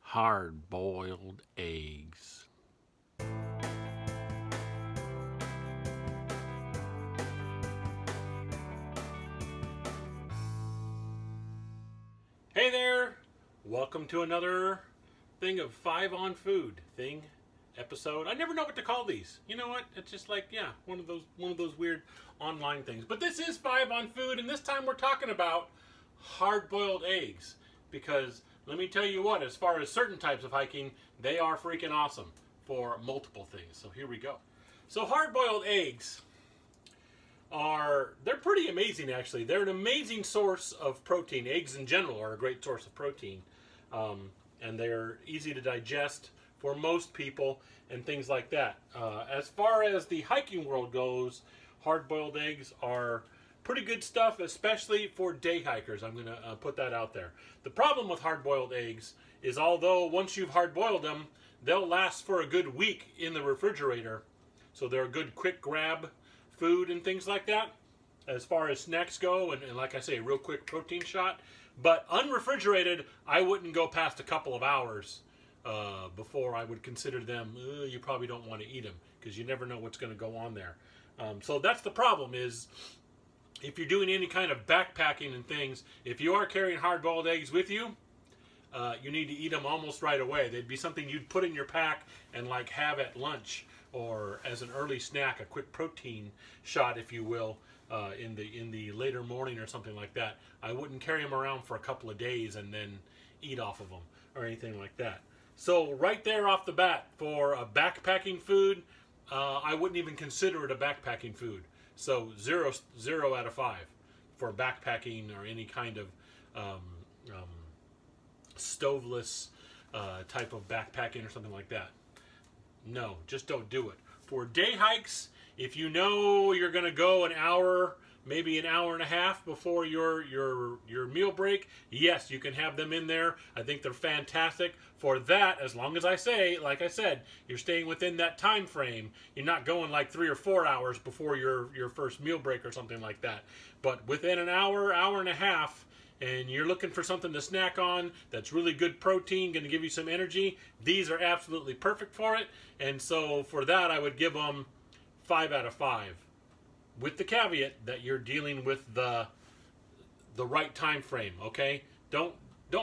hard-boiled eggs. Hey there! Welcome to another thing of 5 on Food episode. I never know what to call these. You know what? It's just like, yeah, one of those weird online things. But this is 5 on Food, and this time we're talking about hard-boiled eggs. Because let me tell you what, as far as certain types of hiking, they are freaking awesome for multiple things. So here we go. So hard-boiled eggs they're pretty amazing, actually. They're an amazing source of protein. Eggs in general are a great source of protein, and they're easy to digest for most people and things like that. As far as the hiking world goes, hard-boiled eggs are pretty good stuff, especially for day hikers. I'm going to put that out there. The problem with hard-boiled eggs is, although once you've hard-boiled them, they'll last for a good week in the refrigerator, so they're a good quick grab food and things like that as far as snacks go, and like I say, a real quick protein shot. But unrefrigerated, I wouldn't go past a couple of hours before I would consider them. You probably don't want to eat them because you never know what's going to go on there. So that's the problem, is if you're doing any kind of backpacking and things, if you are carrying hard-boiled eggs with you, you need to eat them almost right away. They'd be something you'd put in your pack and like have at lunch, or as an early snack, a quick protein shot, if you will, in the later morning or something like that. I wouldn't carry them around for a couple of days and then eat off of them or anything like that. So right there off the bat, for a backpacking food, I wouldn't even consider it a backpacking food. So zero out of 5 for backpacking or any kind of stoveless type of backpacking or something like that. No, just don't do it. For day hikes, if you know you're going to go an hour, maybe an hour and a half before your meal break, yes, you can have them in there. I think they're fantastic for that, as long as like I said, you're staying within that time frame. You're not going like 3 or 4 hours before your first meal break or something like that. But within an hour and a half, and you're looking for something to snack on that's really good protein, going to give you some energy, these are absolutely perfect for it. And so for that, I would give them 5 out of 5, with the caveat that you're dealing with the right time frame. Okay, don't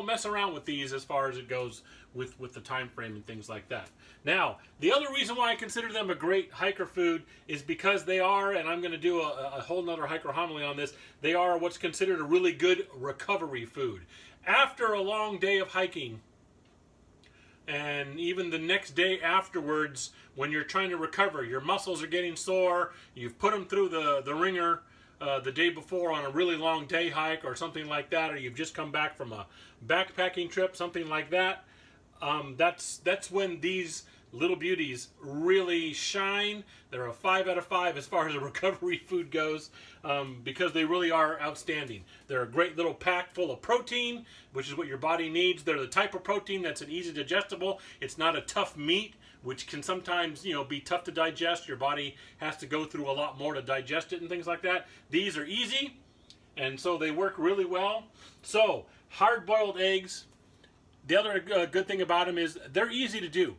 mess around with these as far as it goes with the time frame and things like that. Now, the other reason why I consider them a great hiker food is because they are, and I'm going to do a whole nother hiker homily on this, they are what's considered a really good recovery food. After a long day of hiking, and even the next day afterwards, when you're trying to recover, your muscles are getting sore, you've put them through the ringer the day before on a really long day hike or something like that, or you've just come back from a backpacking trip, something like that, that's when these little beauties really shine. They're a 5 out of 5 as far as a recovery food goes, because they really are outstanding. They're a great little pack full of protein, which is what your body needs. They're the type of protein that's an easy digestible. It's not a tough meat, which can sometimes, be tough to digest. Your body has to go through a lot more to digest it and things like that. These are easy, and so they work really well. So hard-boiled eggs, the other good thing about them is they're easy to do.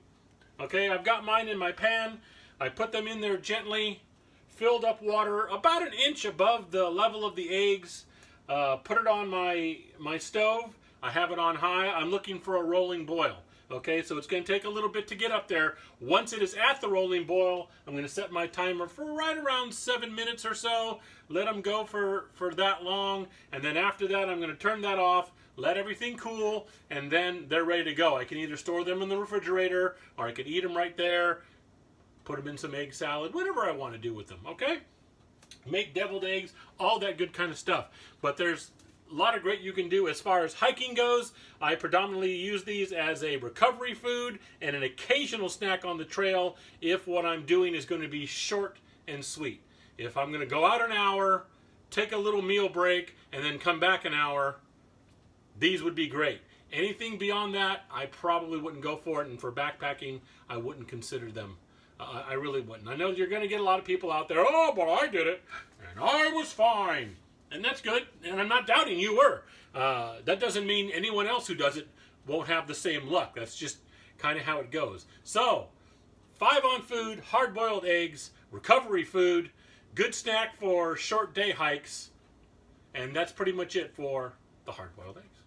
Okay, I've got mine in my pan. I put them in there gently, filled up water about an inch above the level of the eggs. Put it on my stove. I have it on high. I'm looking for a rolling boil. Okay, so it's going to take a little bit to get up there. Once it is at the rolling boil, I'm going to set my timer for right around 7 minutes or so. Let them go for that long. And then after that, I'm going to turn that off, let everything cool, and then they're ready to go. I can either store them in the refrigerator, or I could eat them right there, put them in some egg salad, whatever I want to do with them, okay? Make deviled eggs, all that good kind of stuff. But there's a lot of great you can do as far as hiking goes. I predominantly use these as a recovery food and an occasional snack on the trail if what I'm doing is going to be short and sweet. If I'm going to go out an hour, take a little meal break, and then come back an hour, these would be great. Anything beyond that, I probably wouldn't go for it, and for backpacking, I wouldn't consider them. I really wouldn't. I know you're going to get a lot of people out there, oh, but I did it, and I was fine. And that's good, and I'm not doubting you were. That doesn't mean anyone else who does it won't have the same luck. That's just kind of how it goes. So, 5 on food, hard-boiled eggs, recovery food, good snack for short day hikes, and that's pretty much it for the hard-boiled eggs.